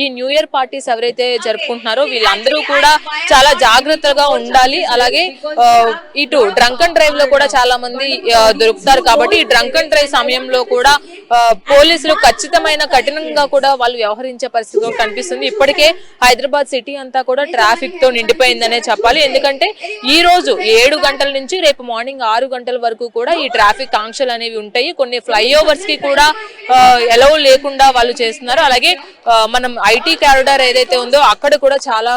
ఈ new year parties ఎవరైతే జరుపుకుంటున్నారో వీళ్ళందరూ కూడా చాలా జాగ్రత్తగా ఉండాలి. అలాగే ఇటు డ్రంక్ అండ్ డ్రైవ్ లో కూడా చాలా మంది దొరుకుతారు కాబట్టి ఈ డ్రంక్ అండ్ డ్రైవ్ సమయంలో కూడా పోలీసులు ఖచ్చితమైన కఠినంగా కూడా వాళ్ళు వ్యవహరించే పరిస్థితి కనిపిస్తుంది. ఇప్పటికే హైదరాబాద్ సిటీ అంతా కూడా ట్రాఫిక్ తో నిండిపోయిందనే చెప్పాలి. ఎందుకంటే ఈ రోజు 7 గంటల నుంచి రేపు మార్నింగ్ 6 గంటల వరకు కూడా ఈ ట్రాఫిక్ ఆంక్షలు అనేవి ఉంటాయి. కొన్ని ఫ్లైఓవర్స్ కి కూడా ఎలౌ లేకుండా వాళ్ళు చేస్తున్నారు. అలాగే మనం ఐటీ కారిడార్ ఏదైతే ఉందో అక్కడ కూడా చాలా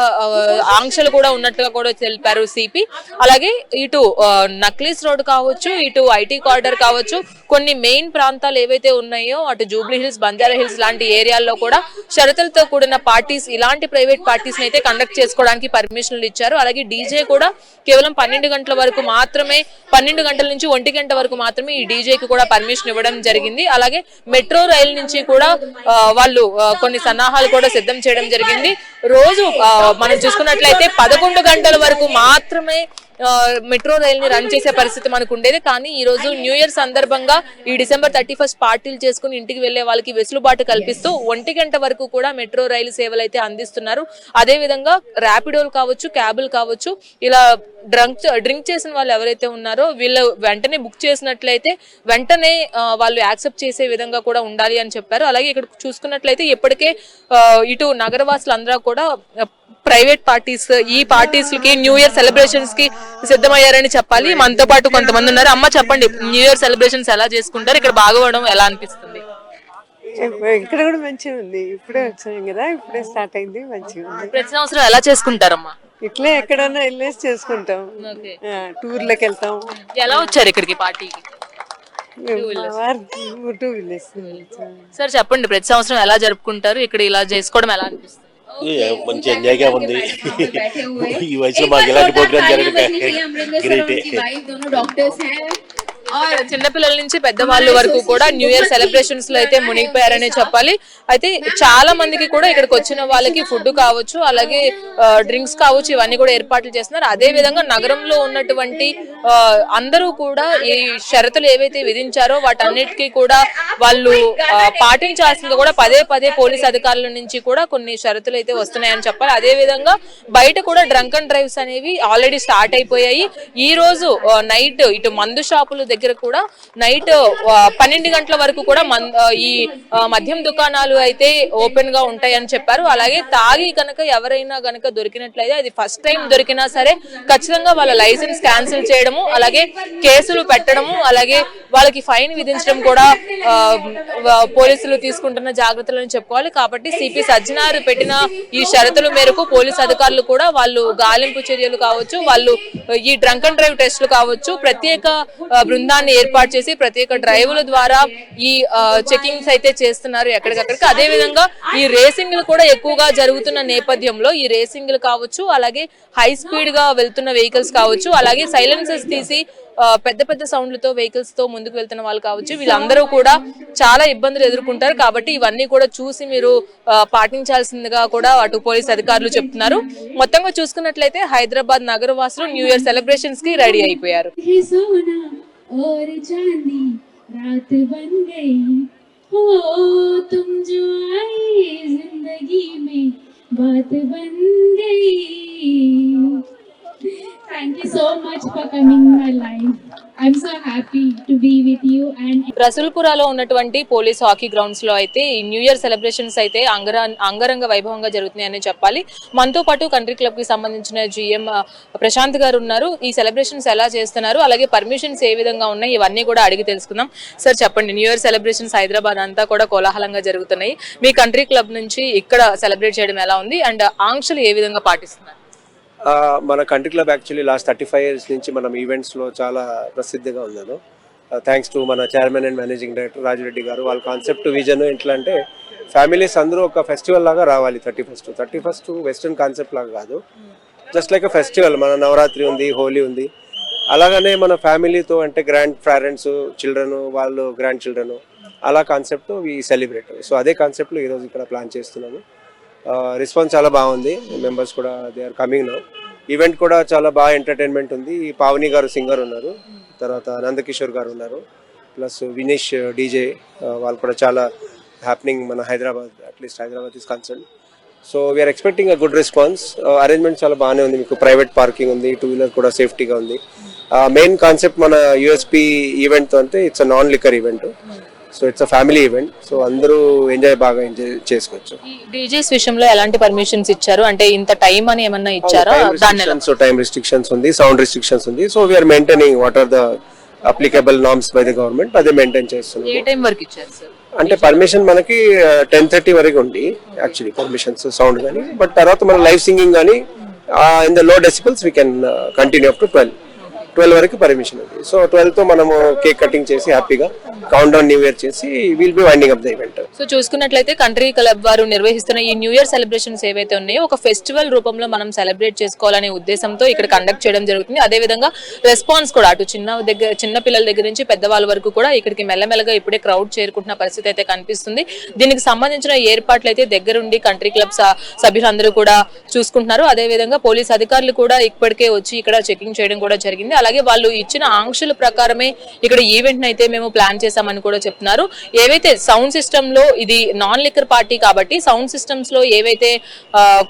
ఆంక్షలు కూడా ఉన్నట్టుగా కూడా తెలిపారు సిపి. అలాగే ఇటు నక్లీస్ రోడ్ కావచ్చు, ఇటు ఐటీ కారిడార్ కావచ్చు, కొన్ని మెయిన్ ప్రాంతాలు ఏవైతే ఉన్నాయో అటు జూబ్లీ హిల్స్, బంజారా హిల్స్ లాంటి ఏరియాల్లో కూడా షరతులతో కూడిన పార్టీస్, ఇలాంటి ప్రైవేట్ పార్టీస్ అయితే కండక్ట్ చేసుకోవడానికి పర్మిషన్లు ఇచ్చారు. అలాగే డీజే కూడా కేవలం 12 గంటల వరకు మాత్రమే, 12 గంటల నుంచి 1 గంట వరకు మాత్రమే ఈ డీజేకి కూడా పర్మిషన్ ఇవ్వడం జరిగింది. అలాగే మెట్రో రైలు నుంచి కూడా వాళ్ళు కొన్ని సన్నాహాలు కూడా సిద్ధం చేయడం జరిగింది. రోజు మనం చూసుకున్నట్లయితే 11 గంటల వరకు మాత్రమే మెట్రో రైల్ ని రన్ చేసే పరిస్థితి మనకు ఉండేది. కానీ ఈ రోజు న్యూ ఇయర్ సందర్భంగా ఈ December 31 పార్టీలు చేసుకుని ఇంటికి వెళ్లే వాళ్ళకి వెసులుబాటు కల్పిస్తూ 1 గంట వరకు కూడా మెట్రో రైలు సేవలు అయితే అందిస్తున్నారు. అదే విధంగా ర్యాపిడోలు కావచ్చు, క్యాబులు కావచ్చు, ఇలా డ్రింక్ చేసిన వాళ్ళు ఎవరైతే ఉన్నారో వీళ్ళు వెంటనే బుక్ చేసినట్లయితే వెంటనే వాళ్ళు యాక్సెప్ట్ చేసే విధంగా కూడా ఉండాలి అని చెప్పారు. అలాగే ఇక్కడ చూసుకున్నట్లయితే ఇప్పటికే ఇటు నగరవాసులందరూ కూడా ప్రైవేట్ పార్టీస్, ఈ పార్టీస్ కి న్యూ ఇయర్ సెలబ్రేషన్స్ కి సిద్ధమయ్యారని చెప్పాలి. మనతో పాటు కొంతమంది ఉన్నారు. అమ్మ చెప్పండి, న్యూ ఇయర్ సెలబ్రేషన్స్ ఎలా చేసుకుంటారు? ఇక్కడ బాగోవడం ఎలా అనిపిస్తుంది? ఇక్కడ కూడా మంచిగా ఉంది. ఇప్పుడే వచ్చాం కదా, ఇప్పుడే స్టార్ట్ అయింది, మంచిగా ఉంది. ప్రతి సంవత్సరం ఎలా చేసుకుంటారమ్మా? ఇట్లే ఎక్కడన్నా వెళ్ళేసి చేసుకుంటాం, టూర్లకు వెళ్తాం. ఎలా వచ్చారు ఇక్కడికి పార్టీకి? Two wheelers. సార్ చెప్పండి, ప్రతి సంవత్సరం ఎలా జరుపుకుంటారు? ఇక్కడ ఇలా చేసుకోవడం ఎలా అనిపిస్తుంది? మంచి ఎంజాయ్గా ఉంది. ఈ వయసులో మాకు ఎలాంటి ప్రోగ్రామ్ జరగడం గ్రేటే. చిన్నపిల్లల నుంచి పెద్దవాళ్ళ వరకు కూడా న్యూ ఇయర్ సెలబ్రేషన్స్ లో అయితే మునిగిపోయారనే చెప్పాలి. అయితే చాలా మందికి కూడా ఇక్కడికి వచ్చిన వాళ్ళకి ఫుడ్ కావచ్చు, అలాగే డ్రింక్స్ కావచ్చు, ఇవన్నీ కూడా ఏర్పాట్లు చేస్తున్నారు. అదే విధంగా నగరంలో ఉన్నటువంటి అందరూ కూడా ఈ షరతులు ఏవైతే విధించారో వాటన్నిటికీ కూడా వాళ్ళు పాటించాల్సింది కూడా పదే పదే పోలీస్ అధికారుల నుంచి కూడా కొన్ని షరతులు అయితే వస్తున్నాయని చెప్పాలి. అదే విధంగా బయట కూడా డ్రంక్ అండ్ డ్రైవ్స్ అనేవి ఆల్రెడీ స్టార్ట్ అయిపోయాయి. ఈ రోజు నైట్ ఇటు మందు షాపులు దగ్గర కూడా నైట్ 12 గంటల వరకు కూడా ఈ మద్యం దుకాణాలు అయితే ఓపెన్ గా ఉంటాయని చెప్పారు. అలాగే తాగి కనుక ఎవరైనా గనక దొరికినట్లయితే, అది ఫస్ట్ టైం దొరికినా సరే ఖచ్చితంగా వాళ్ళ లైసెన్స్ క్యాన్సిల్ చేయడము, అలాగే కేసులు పెట్టడము, అలాగే వాళ్ళకి ఫైన్ విధించడం కూడా పోలీసులు తీసుకుంటున్న జాగ్రత్తలను చెప్పుకోవాలి. కాబట్టి సిపి సజ్జనార్ పెట్టిన ఈ షరతుల మేరకు పోలీసు అధికారులు కూడా వాళ్ళు గాలింపు చర్యలు కావచ్చు, వాళ్ళు ఈ డ్రంక్ అండ్ డ్రైవ్ టెస్టులు కావచ్చు, ప్రత్యేక బృందాన్ని ఏర్పాటు చేసి ప్రత్యేక డ్రైవుల ద్వారా ఈ చెకింగ్స్ అయితే చేస్తున్నారు ఎక్కడికక్కడికి. అదే విధంగా ఈ రేసింగ్లు కూడా ఎక్కువగా జరుగుతున్న నేపథ్యంలో ఈ రేసింగ్లు కావచ్చు, అలాగే హై స్పీడ్ గా వెళ్తున్న వెహికల్స్ కావచ్చు, అలాగే సైలెన్సర్స్ తీసి పెద్ద పెద్ద సౌండ్లతో వెహికల్స్ తో ముందుకు వెళ్తున్న వాళ్ళు కావచ్చు, వీళ్ళందరూ కూడా చాలా ఇబ్బందులు ఎదుర్కొంటారు. కాబట్టి ఇవన్నీ కూడా చూసి మీరు పాటించాల్సిందిగా కూడా అటు పోలీస్ అధికారులు చెప్తున్నారు. మొత్తంగా చూసుకున్నట్లయితే హైదరాబాద్ నగరవాసులు న్యూ ఇయర్ సెలబ్రేషన్స్ కి రెడీ అయిపోయారు. और चांदी रात बन गई हो, तुम जो आई जिंदगी में बात बन गई. Thank you so much for coming in my life. I'm so happy to be with you. And రసూల్పురాలో ఉన్నటువంటి పోలీస్ హాకీ గ్రౌండ్స్ లో అయితే ఈ న్యూ ఇయర్ సెలబ్రేషన్స్ అయితే అంగరంగ వైభవంగా జరుగుతున్నాయని చెప్పాలి. మనతో పాటు కంట్రీ క్లబ్ కి సంబంధించిన GM ప్రశాంత్ గారు ఉన్నారు. ఈ సెలబ్రేషన్స్ ఎలా చేస్తున్నారు, అలాగే పర్మిషన్స్ ఏ విధంగా ఉన్నాయి, ఇవన్నీ కూడా అడిగి తెలుసుకుందాం. సార్ చెప్పండి, న్యూ ఇయర్ సెలబ్రేషన్స్ హైదరాబాద్ అంతా కూడా కోలాహలంగా జరుగుతున్నాయి. మీ కంట్రీ క్లబ్ నుంచి ఇక్కడ సెలబ్రేట్ చేయడం ఎలా ఉంది, అండ్ ఆంక్షలు ఏ విధంగా పాటిస్తున్నారు? మన country club actually last 35 years నుంచి మనం ఈవెంట్స్లో చాలా ప్రసిద్ధిగా ఉన్నాను. థ్యాంక్స్ టు మన chairman and managing director Raju Reddy గారు. వాళ్ళ కాన్సెప్ట్ విజన్ ఎట్లా అంటే ఫ్యామిలీస్ అందరూ ఒక ఫెస్టివల్ లాగా రావాలి. 31st వెస్టర్న్ కాన్సెప్ట్ లాగా కాదు, జస్ట్ లైక్ ఫెస్టివల్. మన నవరాత్రి ఉంది, హోలీ ఉంది, అలాగనే మన ఫ్యామిలీతో అంటే గ్రాండ్ పేరెంట్స్, చిల్డ్రన్, వాళ్ళు గ్రాండ్ చిల్డ్రన్, అలా కాన్సెప్ట్ వి సెలబ్రేట్. సో అదే కాన్సెప్ట్లో ఈరోజు ఇక్కడ ప్లాన్ చేస్తున్నాము. రెస్పాన్స్ చాలా బాగుంది, మెంబర్స్ కూడా they are coming now. Event కూడా చాలా బాగా ఎంటర్టైన్మెంట్ ఉంది. పావని గారు సింగర్ ఉన్నారు, తర్వాత నందకిషోర్ గారు ఉన్నారు, ప్లస్ వినేష్ డీజే, వాళ్ళు కూడా చాలా హ్యాపెనింగ్ మన Hyderabad, at least Hyderabad is concern. So we are expecting a good response. Arrangement చాలా బాగానే ఉంది, మీకు ప్రైవేట్ పార్కింగ్ ఉంది, 2-వీలర్ కూడా సేఫ్టీగా ఉంది. మెయిన్ కాన్సెప్ట్ మన యూఎస్పీ ఈవెంట్ అంటే it's a non liquor event, so it's a family event. So అందరూ బాగా ఎంజాయ్ చేసుకోవచ్చు. ఈ డీజేస్ విషయంలో ఎలాంటి పర్మిషన్స్ ఇచ్చారు, అంటే ఇంత టైం అని ఏమన్నా ఇచ్చారా? టైం రిస్ట్రిక్షన్స్ ఉంది, సౌండ్ రిస్ట్రిక్షన్స్ ఉంది. So we are maintaining what are the applicable norms by the government, అదే మెయింటైన్ చేస్తున్నాం. ఏ టైం వరకు ఇచ్చారు సార్? అంటే పర్మిషన్ మనకి 10:30 వరకు ఉంది యాక్చువల్లీ పర్మిషన్స్ సౌండ్ కానీ, బట్ తర్వాత మన లైవ్ సింగింగ్ కానీ in the low decibels we can continue up to 12 వరకు పర్మిషన్ ఉంది. సో 12 తో మనము కేక్ కటింగ్ చేసి హ్యాపీగా కౌంట్ డౌన్ న్యూ ఇయర్ చేసి will be winding up the event. So చూసుకున్నట్లయితే కంట్రీ క్లబ్ వారు నిర్వహిస్తున్న ఈ న్యూ ఇయర్ సెలబ్రేషన్స్ ఏవైతే ఉన్నాయో ఒక ఫెస్టివల్ రూపంలో మనం సెలబ్రేట్ చేసుకోవాలనే ఉద్దేశంతో ఇక్కడ కండక్ట్ చేయడం జరుగుతుంది. అదే విధంగా రెస్పాన్స్ కూడా అటు చిన్న పిల్లల దగ్గర నుంచి పెద్దవాళ్ళ వరకు కూడా ఇక్కడికి మెల్లమెల్లగా ఇప్పుడే క్రౌడ్ చేరుకుంటున్న పరిస్థితి అయితే కనిపిస్తుంది. దీనికి సంబంధించిన ఏర్పాట్లు అయితే దగ్గరుండి కంట్రీ క్లబ్ సభ్యులందరూ కూడా చూసుకుంటున్నారు. అదే విధంగా పోలీస్ అధికారులు కూడా ఇప్పటికే వచ్చి ఇక్కడ చెకింగ్ చేయడం కూడా జరిగింది. అలాగే వాళ్ళు ఇచ్చిన ఆంక్షల ప్రకారమే ఇక్కడ ఈవెంట్ అయితే మేము ప్లాన్ చేశామని కూడా చెప్తున్నారు. ఏవైతే సౌండ్ సిస్టమ్ లో ఇది నాన్ లిక్కర్ పార్టీ కాబట్టి సౌండ్ సిస్టమ్స్ లో ఏవైతే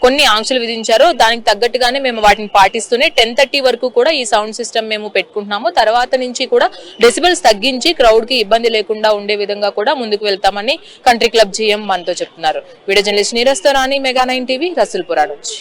కొన్ని ఆంక్షలు విధించారో దానికి తగ్గట్టుగానే మేము వాటిని పాటిస్తూనే 10:30 వరకు కూడా ఈ సౌండ్ సిస్టమ్ మేము పెట్టుకుంటున్నాము. తర్వాత నుంచి కూడా డెసిబల్స్ తగ్గించి క్రౌడ్ కి ఇబ్బంది లేకుండా ఉండే విధంగా కూడా ముందుకు వెళ్తామని కంట్రీ క్లబ్ జీఎం మనతో చెప్తున్నారు. వీడియో జర్నలిస్ట్ నీరజ్ తో రాణి, మెగా 9 టీవీ, రసూల్పురా నుంచి.